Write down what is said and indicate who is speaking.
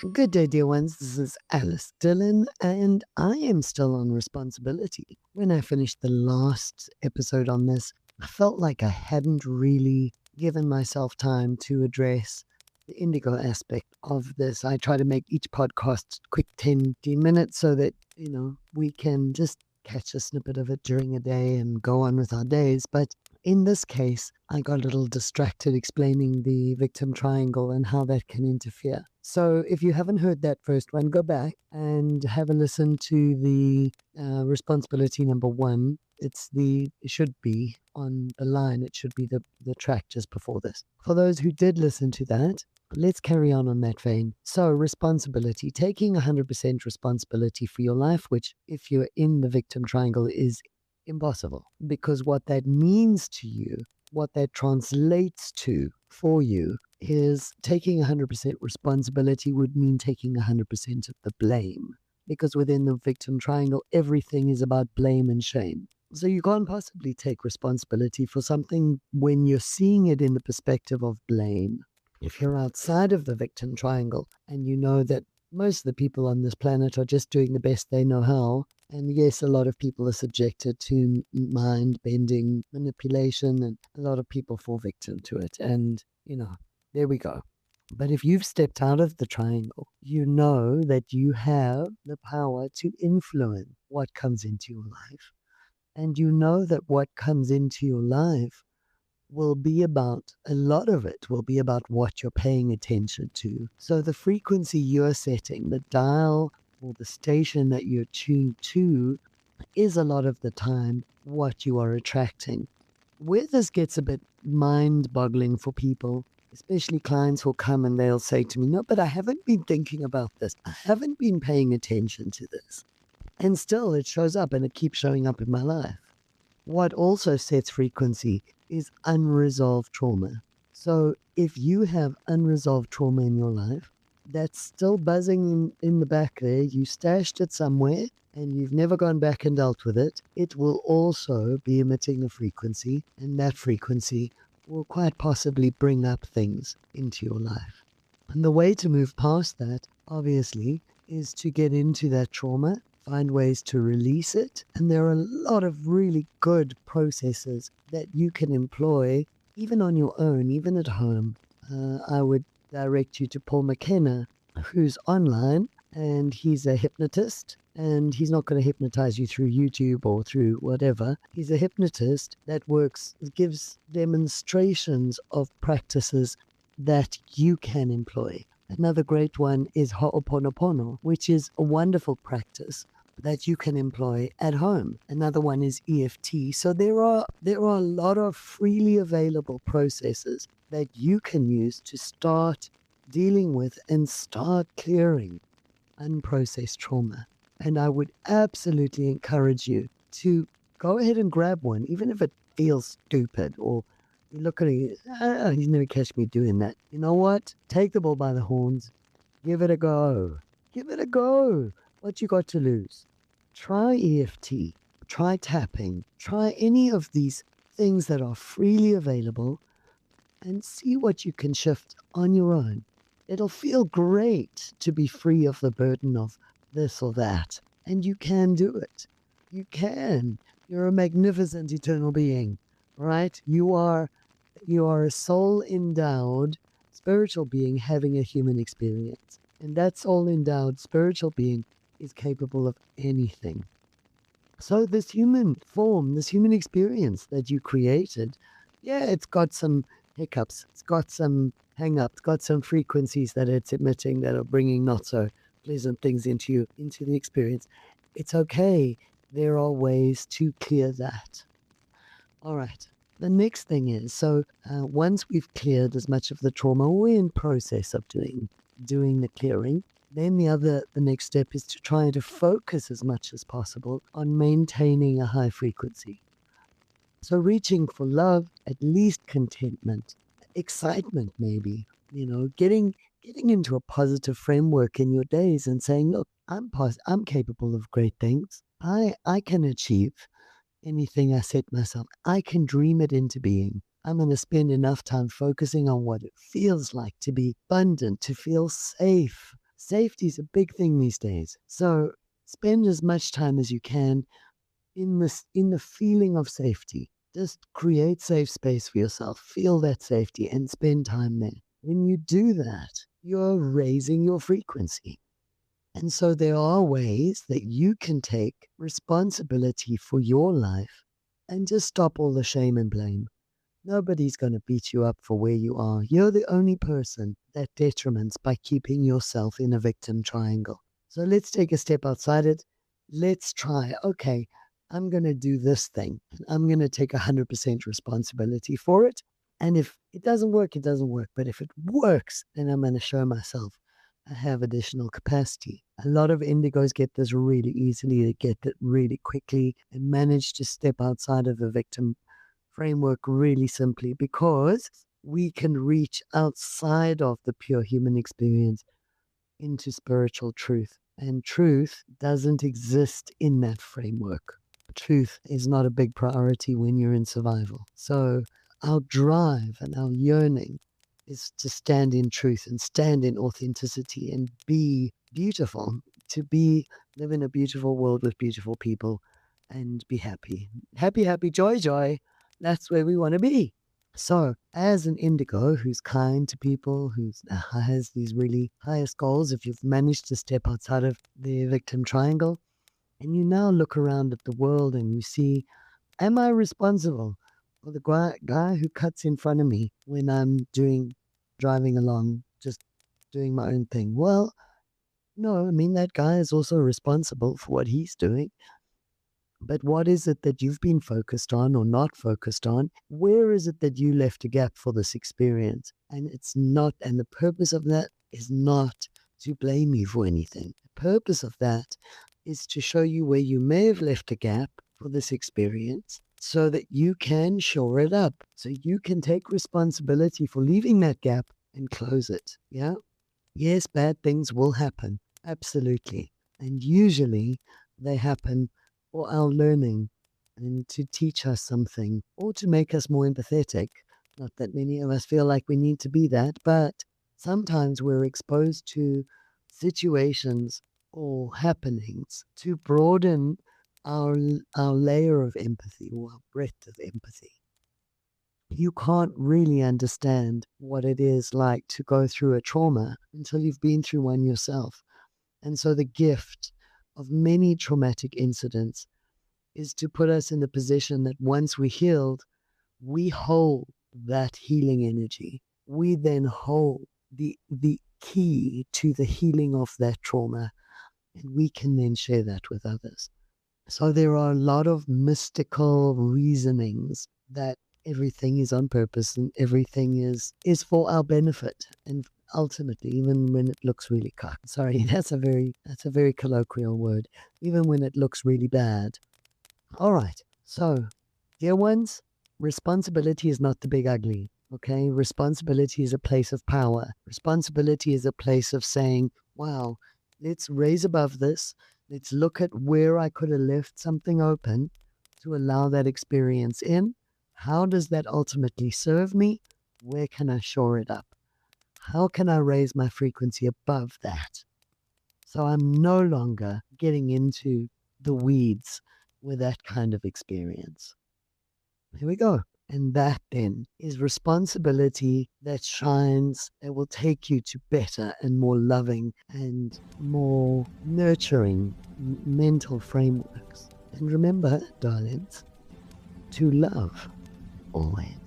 Speaker 1: Good day, dear ones. This is Alyce Dylan, and I am still on responsibility. When I finished the last episode on this, I felt like I hadn't really given myself time to address the indigo aspect of this. I try to make each podcast quick 10 minutes so that, we can just catch a snippet of it during a day and go on with our days. But in this case, I got a little distracted explaining the victim triangle and how that can interfere. So if you haven't heard that first one, go back and have a listen to the responsibility number one. It should be on the line. It should be the track just before this. For those who did listen to that, let's carry on that vein. So responsibility, taking 100% responsibility for your life, which if you're in the victim triangle is impossible, because what that means to you, what that translates to for you, is taking 100% responsibility would mean taking 100% of the blame, because within the victim triangle, everything is about blame and shame. So you can't possibly take responsibility for something when you're seeing it in the perspective of blame. If you're outside of the victim triangle and you know that most of the people on this planet are just doing the best they know how, and yes, a lot of people are subjected to mind-bending manipulation, and a lot of people fall victim to it. And, there we go. But if you've stepped out of the triangle, you know that you have the power to influence what comes into your life. And you know that what comes into your life will be about, a lot of it will be about what you're paying attention to. So the frequency you're setting, the dial or the station that you're tuned to, is a lot of the time what you are attracting. Where this gets a bit mind-boggling for people, especially clients who'll come and they'll say to me, no, but I haven't been thinking about this. I haven't been paying attention to this. And still it shows up and it keeps showing up in my life. What also sets frequency is unresolved trauma. So if you have unresolved trauma in your life, that's still buzzing in the back there, you stashed it somewhere and you've never gone back and dealt with it, it will also be emitting a frequency, and that frequency will quite possibly bring up things into your life. And the way to move past that, obviously, is to get into that trauma, find ways to release it. And there are a lot of really good processes that you can employ, even on your own, even at home. I would direct you to Paul McKenna, who's online, and he's a hypnotist. And he's not going to hypnotize you through YouTube or through whatever. He's a hypnotist that gives demonstrations of practices that you can employ. Another great one is Ho'oponopono, which is a wonderful practice that you can employ at home. Another one is EFT. So there are a lot of freely available processes that you can use to start dealing with and start clearing unprocessed trauma. And I would absolutely encourage you to go ahead and grab one, even if it feels stupid or you look at it, he's never catch me doing that. You know what? Take the bull by the horns. Give it a go. Give it a go. What you got to lose? Try EFT. Try tapping. Try any of these things that are freely available and see what you can shift on your own. It'll feel great to be free of the burden of this or that. And you can do it. You can. You're a magnificent eternal being, right? You are a soul-endowed spiritual being having a human experience. And that soul-endowed spiritual being is capable of anything. So this human form, this human experience that you created, yeah, it's got some hiccups. It's got some hang-ups. It's got some frequencies that it's emitting that are bringing not so pleasant things into the experience. It's okay. There are ways to clear that. All right. The next thing is, so once we've cleared as much of the trauma, we're in process of doing the clearing. Then the next step is to try to focus as much as possible on maintaining a high frequency. So reaching for love, at least contentment, excitement maybe, getting into a positive framework in your days and saying, look, I'm capable of great things. I can achieve anything I set myself. I can dream it into being. I'm going to spend enough time focusing on what it feels like to be abundant, to feel safe, Safety is a big thing these days. So spend as much time as you can in the feeling of safety. Just create safe space for yourself. Feel that safety and spend time there. When you do that, you're raising your frequency. And so there are ways that you can take responsibility for your life and just stop all the shame and blame. Nobody's going to beat you up for where you are. You're the only person that detriments by keeping yourself in a victim triangle. So let's take a step outside it. Let's try, okay, I'm going to do this thing. I'm going to take 100% responsibility for it. And if it doesn't work, it doesn't work. But if it works, then I'm going to show myself I have additional capacity. A lot of indigos get this really easily. They get it really quickly and manage to step outside of the victim framework really simply because we can reach outside of the pure human experience into spiritual truth. And truth doesn't exist in that framework. Truth is not a big priority when you're in survival. So our drive and our yearning is to stand in truth and stand in authenticity and be beautiful, live in a beautiful world with beautiful people and be happy. Happy, happy, joy, joy. That's where we want to be. So, as an indigo who's kind to people, who has these really highest goals, if you've managed to step outside of the victim triangle, and you now look around at the world and you see, am I responsible for the guy who cuts in front of me when I'm driving along, just doing my own thing? Well, no, I mean, that guy is also responsible for what he's doing. But what is it that you've been focused on or not focused on? Where is it that you left a gap for this experience? And and the purpose of that is not to blame you for anything. The purpose of that is to show you where you may have left a gap for this experience so that you can shore it up. So you can take responsibility for leaving that gap and close it. Yeah? Yes, bad things will happen. Absolutely. And usually they happen for our learning and to teach us something or to make us more empathetic. Not that many of us feel like we need to be that, but sometimes we're exposed to situations or happenings to broaden our, our layer of empathy or our breadth of empathy. You can't really understand what it is like to go through a trauma until you've been through one yourself. And so the gift of many traumatic incidents is to put us in the position that once we healed, we hold that healing energy. We then hold the key to the healing of that trauma, and we can then share that with others. So there are a lot of mystical reasonings that everything is on purpose and everything is for our benefit. And ultimately, even when it looks really sorry, that's a very colloquial word. Even when it looks really bad. All right. So, dear ones, responsibility is not the big ugly. Okay? Responsibility is a place of power. Responsibility is a place of saying, wow, let's raise above this. Let's look at where I could have left something open to allow that experience in. How does that ultimately serve me? Where can I shore it up? How can I raise my frequency above that? So I'm no longer getting into the weeds with that kind of experience. Here we go. And that then is responsibility that shines, that will take you to better and more loving and more nurturing mental frameworks. And remember, darlings, to love always.